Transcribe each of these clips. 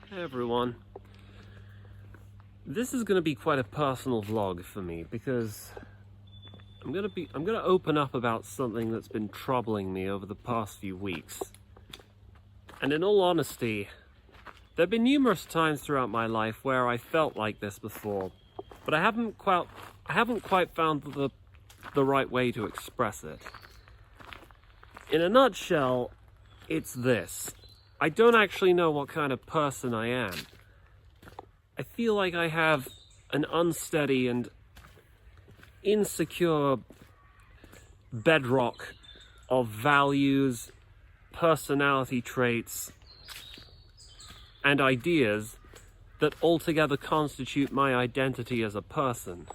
Hey everyone. This is going to be quite a personal vlog for me because I'm going to open up about something that's been troubling me over the past few weeks. And in all honesty, there have been numerous times throughout my life where I felt like this before, but I haven't quite found the right way to express it. In a nutshell, it's this. I don't actually know what kind of person I am. I feel like I have an unsteady and insecure bedrock of values, personality traits, and ideas that altogether constitute my identity as a person.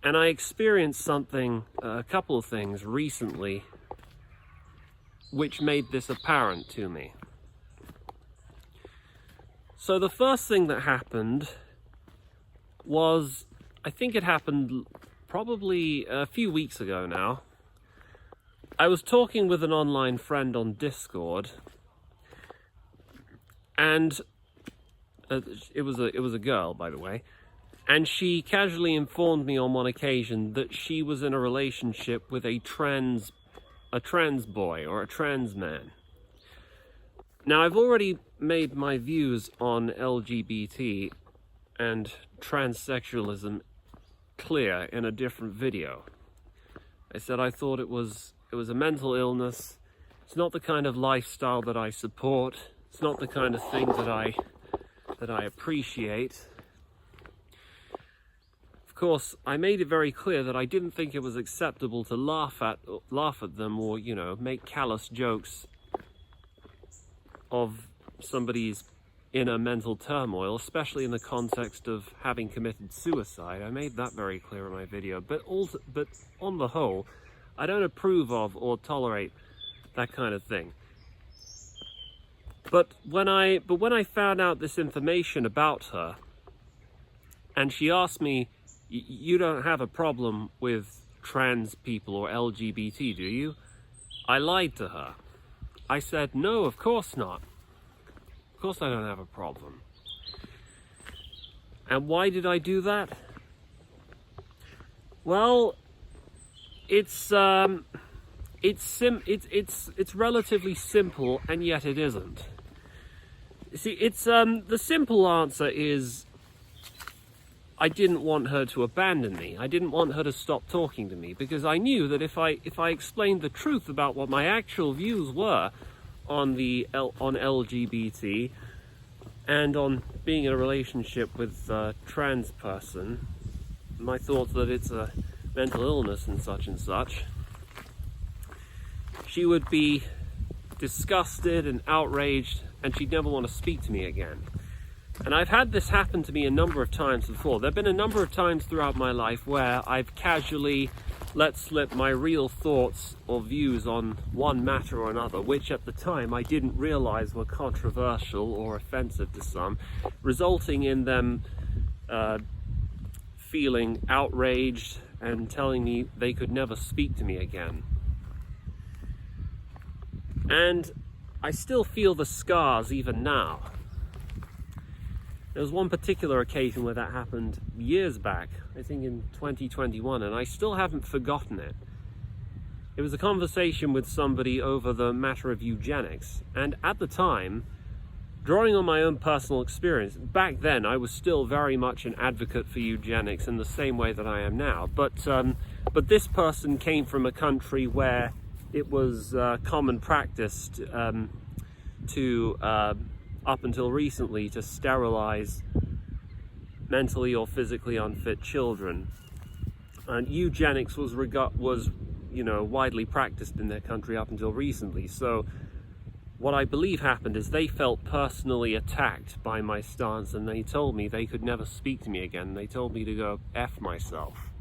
And I experienced something, a couple of things recently, which made this apparent to me. So the first thing that happened was, I think it happened probably a few weeks ago now. I was talking with an online friend on Discord, and it was a girl, by the way, and she casually informed me on one occasion that she was in a relationship with a trans boy or a trans man. Now, I've already made my views on LGBT and transsexualism clear in a different video. I said I thought it was a mental illness. It's not the kind of lifestyle that I support. It's not the kind of thing that I appreciate. Of course, I made it very clear that I didn't think it was acceptable to laugh at them or, make callous jokes of somebody's inner mental turmoil, especially in the context of having committed suicide. I made that very clear in my video. But on the whole, I don't approve of or tolerate that kind of thing. But when I found out this information about her, and she asked me, "You don't have a problem with trans people or LGBT, do you?" I lied to her. I said, "No, of course not. Of course I don't have a problem." And why did I do that? Well, it's relatively simple, and yet it isn't. You see, the simple answer is, I didn't want her to abandon me. I didn't want her to stop talking to me, because I knew that if I explained the truth about what my actual views were on LGBT and on being in a relationship with a trans person, my thoughts that it's a mental illness and such, she would be disgusted and outraged, and she'd never want to speak to me again. And I've had this happen to me a number of times before. There have been a number of times throughout my life where I've casually let slip my real thoughts or views on one matter or another, which at the time I didn't realize were controversial or offensive to some, resulting in them feeling outraged and telling me they could never speak to me again. And I still feel the scars even now. There was one particular occasion where that happened years back, I think in 2021, and I still haven't forgotten it. It was a conversation with somebody over the matter of eugenics, and at the time, drawing on my own personal experience, back then I was still very much an advocate for eugenics in the same way that I am now, but this person came from a country where it was common practice to up until recently, to sterilize mentally or physically unfit children. And eugenics was widely practiced in their country up until recently. So what I believe happened is they felt personally attacked by my stance, and they told me they could never speak to me again. They told me to go F myself.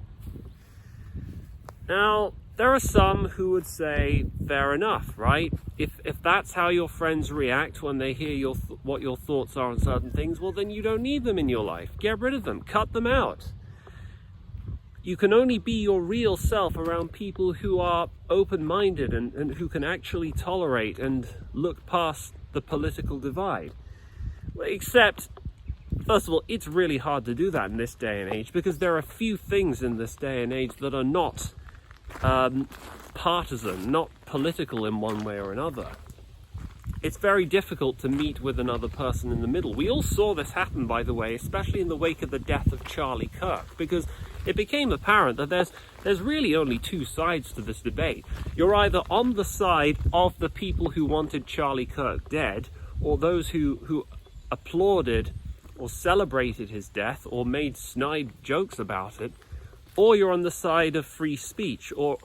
Now, there are some who would say, fair enough, right? If that's how your friends react when they hear what your thoughts are on certain things, well, then you don't need them in your life. Get rid of them. Cut them out. You can only be your real self around people who are open-minded and who can actually tolerate and look past the political divide. Except, first of all, it's really hard to do that in this day and age, because there are few things in this day and age that are not partisan, not political in one way or another. It's very difficult to meet with another person in the middle. We all saw this happen, by the way, especially in the wake of the death of Charlie Kirk, because it became apparent that there's really only two sides to this debate. You're either on the side of the people who wanted Charlie Kirk dead, or those who applauded or celebrated his death or made snide jokes about it, or you're on the side of free speech or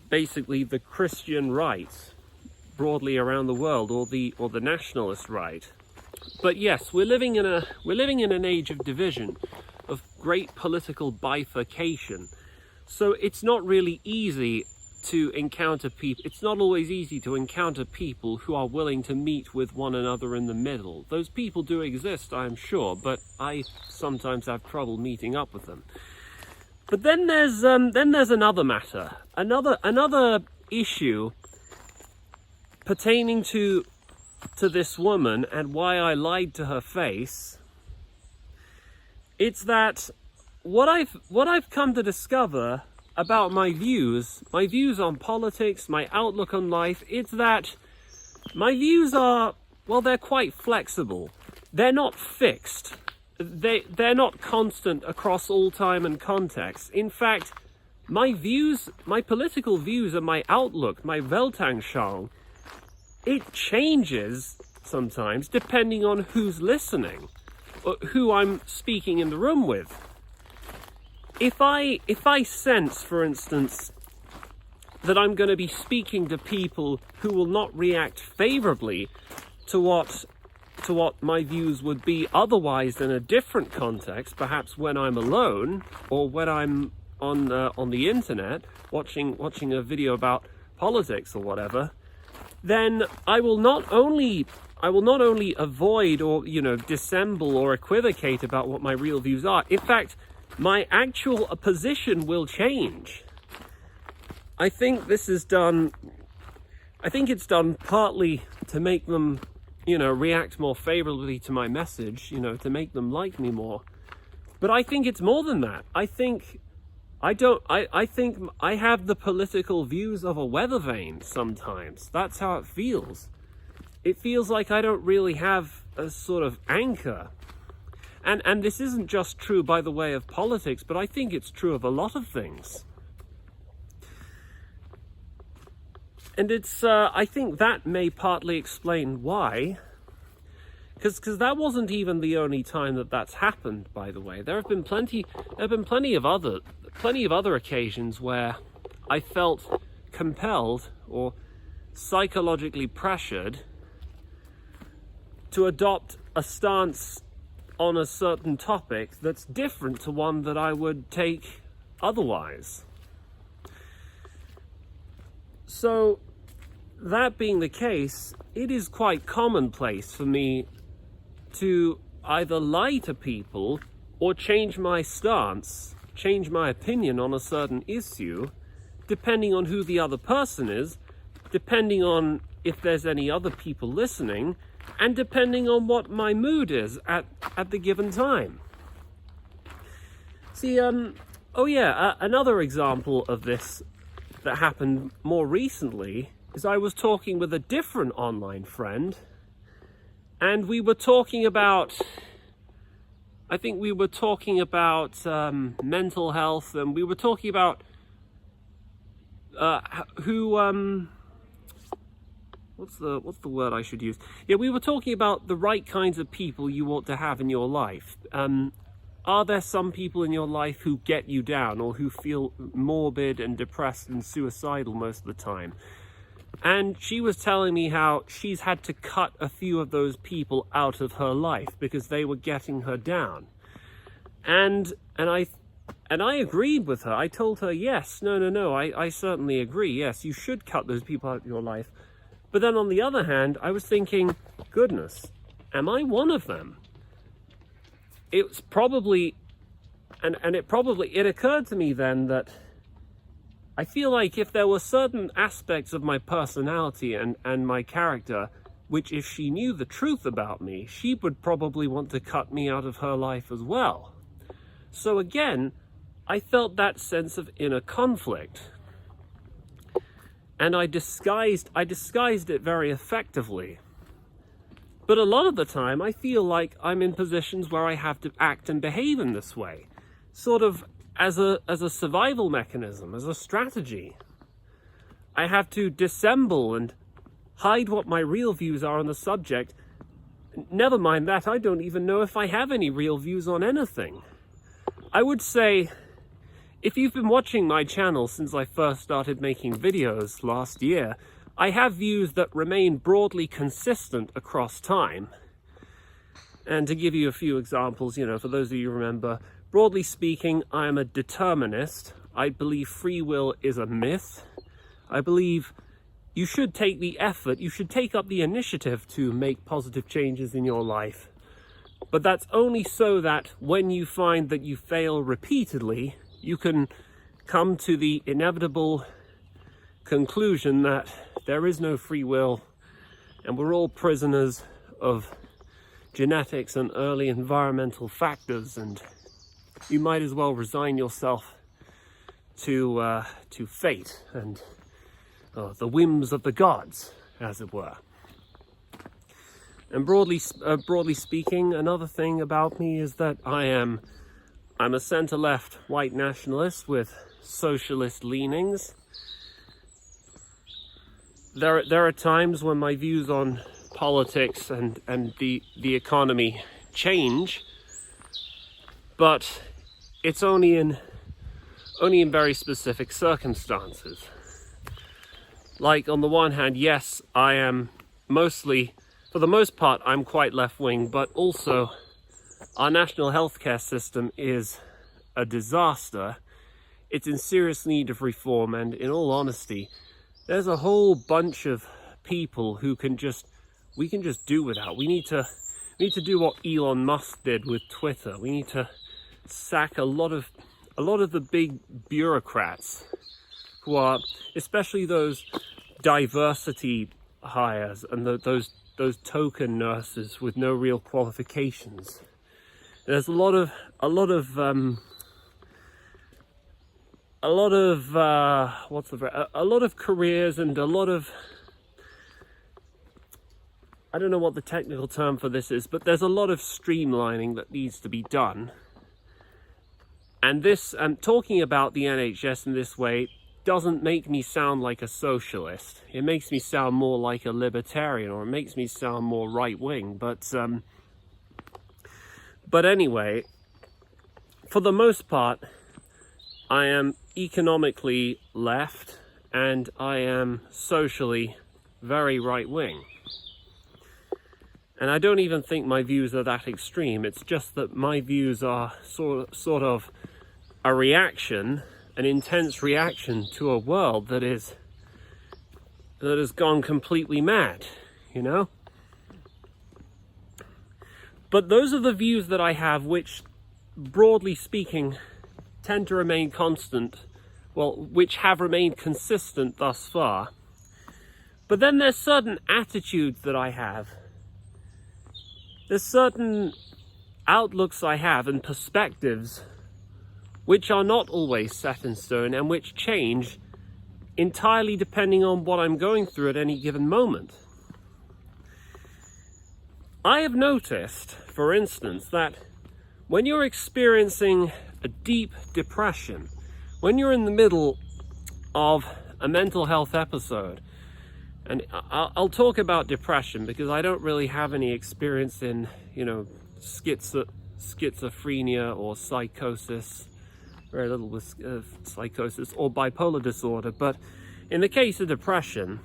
basically the Christian right broadly around the world, or the nationalist right. But yes, we're living in an age of division, of great political bifurcation. So it's not really easy to encounter people. It's not always easy to encounter people who are willing to meet with one another in the middle. Those people do exist, I'm sure, but I sometimes have trouble meeting up with them. But then there's another matter, another issue pertaining to this woman and why I lied to her face. It's that what I've come to discover about my views on politics, my outlook on life, it's that my views are, well, they're quite flexible. They're not fixed. They're not constant across all time and context. In fact, my political views and my outlook, my Weltanschauung, it changes sometimes depending on who's listening, or who I'm speaking in the room with. If I sense, for instance, that I'm going to be speaking to people who will not react favorably to what my views would be otherwise in a different context, perhaps when I'm alone or when I'm on the internet watching a video about politics or whatever, then I will not only avoid or dissemble or equivocate about what my real views are. In fact, my actual position will change. I think it's done partly to make them react more favorably to my message, to make them like me more. But I think it's more than that. I think I have the political views of a weather vane sometimes. That's how it feels. It feels like I don't really have a sort of anchor. And this isn't just true by the way of politics, but I think it's true of a lot of things. And I think that may partly explain why, because that wasn't even the only time that's happened. By the way, there have been plenty of other occasions where I felt compelled or psychologically pressured to adopt a stance on a certain topic that's different to one that I would take otherwise. So, that being the case, it is quite commonplace for me to either lie to people or change my stance, change my opinion on a certain issue, depending on who the other person is, depending on if there's any other people listening, and depending on what my mood is at the given time. See, another example of this that happened more recently is I was talking with a different online friend, and we were talking about, mental health, and we were talking about what's the word I should use? Yeah, we were talking about the right kinds of people you ought to have in your life. Are there some people in your life who get you down or who feel morbid and depressed and suicidal most of the time? And she was telling me how she's had to cut a few of those people out of her life because they were getting her down. And I agreed with her. I told her, yes, no, I certainly agree. Yes, you should cut those people out of your life. But then on the other hand, I was thinking, goodness, am I one of them? It's probably, it occurred to me then that I feel like if there were certain aspects of my personality and my character, which if she knew the truth about me, she would probably want to cut me out of her life as well. So again, I felt that sense of inner conflict. And I disguised it very effectively. But a lot of the time, I feel like I'm in positions where I have to act and behave in this way, sort of as a survival mechanism, as a strategy. I have to dissemble and hide what my real views are on the subject. Never mind that, I don't even know if I have any real views on anything. I would say, if you've been watching my channel since I first started making videos last year, I have views that remain broadly consistent across time. And to give you a few examples, for those of you who remember, broadly speaking, I am a determinist. I believe free will is a myth. I believe you should take the effort, you should take up the initiative to make positive changes in your life. But that's only so that when you find that you fail repeatedly, you can come to the inevitable conclusion that there is no free will and we're all prisoners of genetics and early environmental factors, and you might as well resign yourself to fate and the whims of the gods, as it were. And broadly speaking, another thing about me is that I'm a centre-left white nationalist with socialist leanings. There are times when my views on politics and the economy change, but it's only in very specific circumstances. Like, on the one hand, yes, I am for the most part, I'm quite left-wing, but also our national healthcare system is a disaster. It's in serious need of reform, and in all honesty, there's a whole bunch of people who we can just do without. We need to do what Elon Musk did with Twitter. We need to sack a lot of the big bureaucrats who are, especially those diversity hires and those token nurses with no real qualifications. There's a lot of careers and a lot of, I don't know what the technical term for this is, but there's a lot of streamlining that needs to be done. And this, talking about the NHS in this way doesn't make me sound like a socialist. It makes me sound more like a libertarian, or it makes me sound more right-wing. But anyway, for the most part, I am economically left and I am socially very right-wing. And I don't even think my views are that extreme. It's just that my views are sort of a reaction, an intense reaction to a world that has gone completely mad, But those are the views that I have, which, broadly speaking, tend to remain constant, which have remained consistent thus far. But then there's certain attitudes that I have. There's certain outlooks I have and perspectives which are not always set in stone and which change entirely depending on what I'm going through at any given moment. I have noticed, for instance, that when you're experiencing a deep depression, when you're in the middle of a mental health episode, and I'll talk about depression because I don't really have any experience in, schizophrenia or psychosis, very little with psychosis or bipolar disorder. But in the case of depression,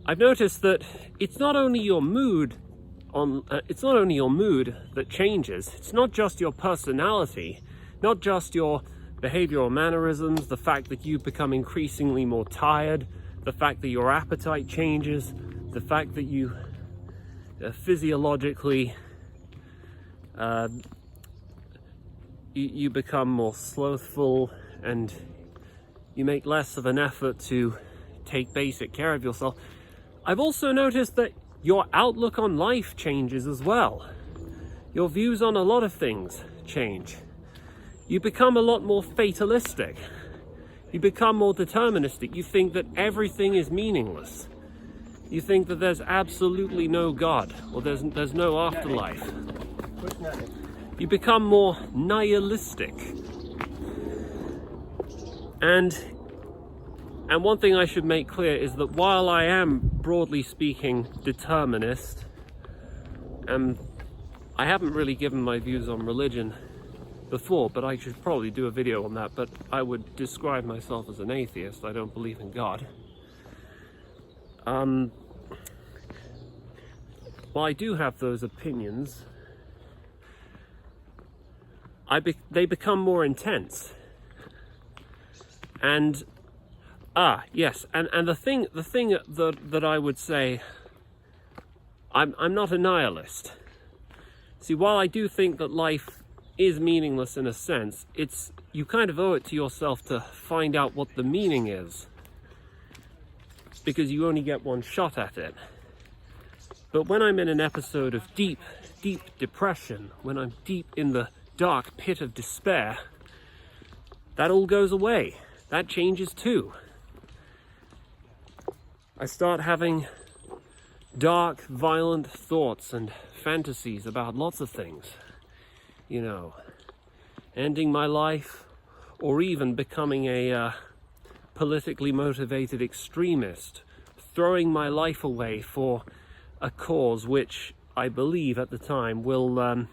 I've noticed that it's not only your mood that changes. It's not just your personality, not just your behavioral mannerisms, the fact that you become increasingly more tired, the fact that your appetite changes, the fact that you physiologically you become more slothful and You make less of an effort to take basic care of yourself. I've also noticed that your outlook on life changes as well. Your views on a lot of things change. You become a lot more fatalistic. You become more deterministic. You think that everything is meaningless. You think that there's absolutely no God, or there's no afterlife. You become more nihilistic. And one thing I should make clear is that while I am, broadly speaking, determinist, and I haven't really given my views on religion before, but I should probably do a video on that, but I would describe myself as an atheist. I don't believe in God. While I do have those opinions, they become more intense. And yes, and the thing that I would say, I'm not a nihilist. See, while I do think that life is meaningless in a sense, you kind of owe it to yourself to find out what the meaning is, because you only get one shot at it. But when I'm in an episode of deep depression, when I'm deep in the dark pit of despair, that all goes away. That changes too. I start having dark, violent thoughts and fantasies about lots of things. You know, ending my life, or even becoming a politically motivated extremist, throwing my life away for a cause which I believe at the time will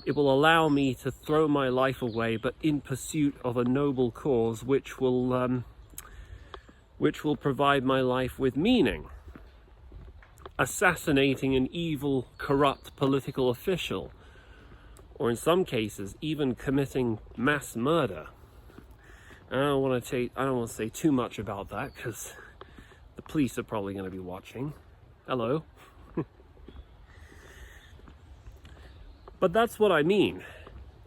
allow me to throw my life away, but in pursuit of a noble cause which will provide my life with meaning. Assassinating an evil, corrupt political official, or in some cases, even committing mass murder. I don't want to say too much about that, because the police are probably going to be watching. Hello. But that's what I mean.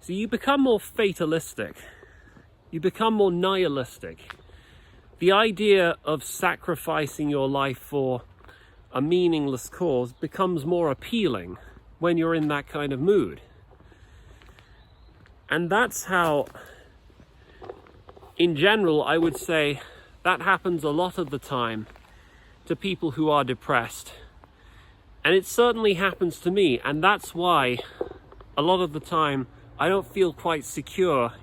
So you become more fatalistic. You become more nihilistic. The idea of sacrificing your life for a meaningless cause becomes more appealing when you're in that kind of mood. And that's how, in general, I would say that happens a lot of the time to people who are depressed. And it certainly happens to me, and that's why a lot of the time I don't feel quite secure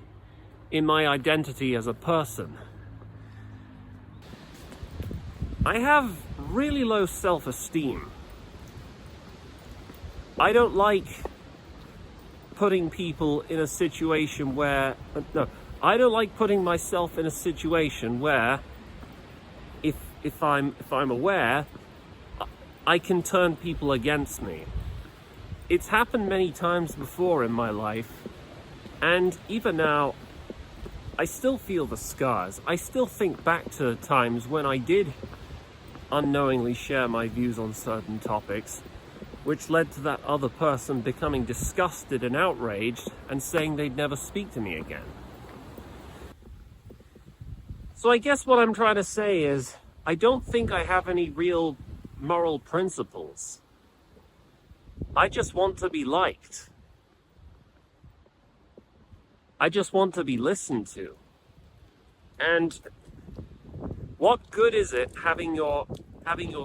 in my identity as a person. I have really low self-esteem. I don't like putting people in a situation where, I don't like putting myself in a situation where if I'm aware, I can turn people against me. It's happened many times before in my life, and even now, I still feel the scars. I still think back to times when I did unknowingly share my views on certain topics, which led to that other person becoming disgusted and outraged and saying they'd never speak to me again. So I guess what I'm trying to say is, I don't think I have any real moral principles. I just want to be liked. I just want to be listened to. And what good is it having your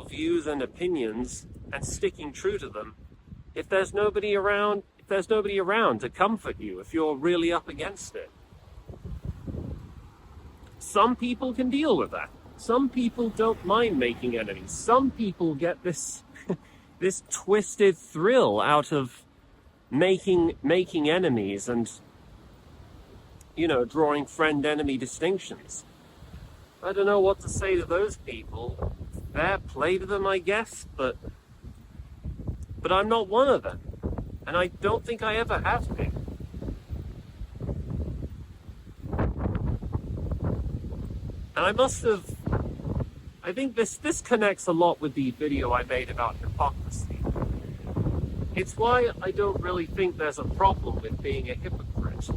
views and opinions and sticking true to them if there's nobody around to comfort you if you're really up against it? Some people can deal with that. Some people don't mind making enemies. Some people get this this twisted thrill out of making enemies and, drawing friend-enemy distinctions. I don't know what to say to those people. Fair play to them, I guess, but I'm not one of them, and I don't think I ever have been. And I think this connects a lot with the video I made about hypocrisy. It's why I don't really think there's a problem with being a hypocrite.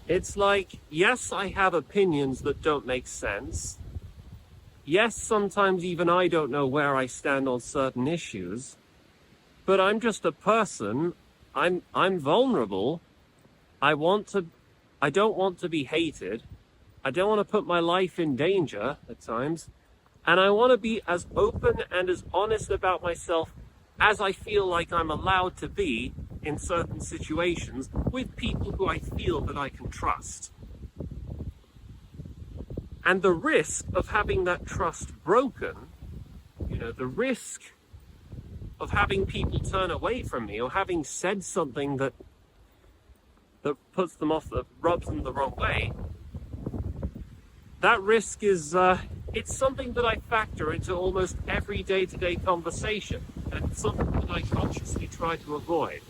It's like, yes, I have opinions that don't make sense. Yes, sometimes even I don't know where I stand on certain issues, but I'm just a person. I'm vulnerable. I don't want to be hated. I don't want to put my life in danger at times. And I want to be as open and as honest about myself as I feel like I'm allowed to be in certain situations with people who I feel that I can trust. And the risk of having that trust broken, the risk of having people turn away from me or having said something that puts them off, that rubs them the wrong way, that risk is, it's something that I factor into almost every day-to-day conversation, and it's something that I consciously try to avoid.